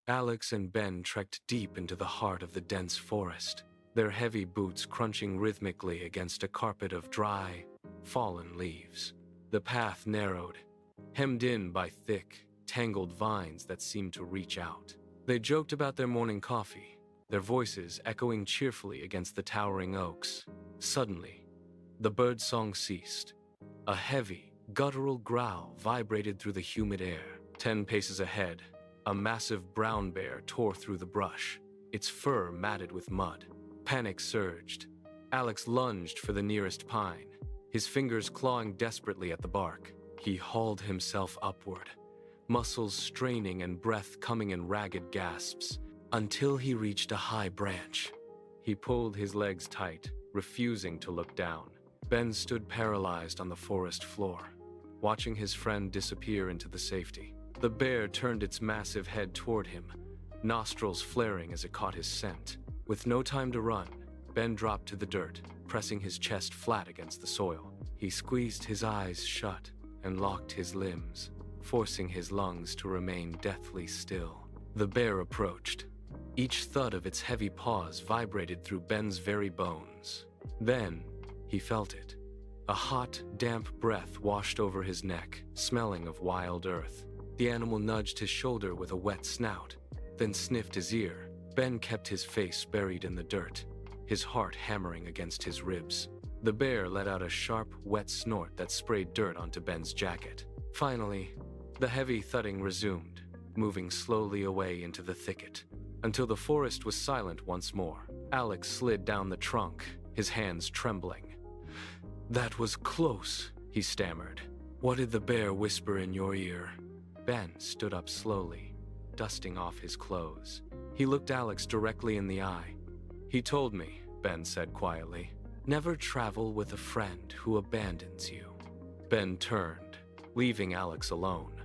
Alex and Ben trekked deep into the heart of the dense forest, their heavy boots crunching rhythmically against a carpet of dry, fallen leaves. The path narrowed, hemmed in by thick, tangled vines that seemed to reach out. They joked about their morning coffee, their voices echoing cheerfully against the towering oaks. Suddenly, the birdsong ceased. A heavy, guttural growl vibrated through the humid air. 10 paces ahead, a massive brown bear tore through the brush, its fur matted with mud. Panic surged. Alex lunged for the nearest pine, his fingers clawing desperately at the bark. He hauled himself upward, muscles straining and breath coming in ragged gasps, until he reached a high branch. He pulled his legs tight, refusing to look down. Ben stood paralyzed on the forest floor, watching his friend disappear into the safety. The bear turned its massive head toward him, nostrils flaring as it caught his scent. With no time to run, Ben dropped to the dirt, pressing his chest flat against the soil. He squeezed his eyes shut and locked his limbs, forcing his lungs to remain deathly still. The bear approached. Each thud of its heavy paws vibrated through Ben's very bones. Then, he felt it. A hot, damp breath washed over his neck, smelling of wild earth. The animal nudged his shoulder with a wet snout, then sniffed his ear. Ben kept his face buried in the dirt, his heart hammering against his ribs. The bear let out a sharp, wet snort that sprayed dirt onto Ben's jacket. Finally, the heavy thudding resumed, moving slowly away into the thicket, until the forest was silent once more. Alex slid down the trunk, his hands trembling. "That was close," he stammered. "What did the bear whisper in your ear?" Ben stood up slowly, dusting off his clothes. He looked Alex directly in the eye. "He told me," Ben said quietly, "never travel with a friend who abandons you." Ben turned, leaving Alex alone.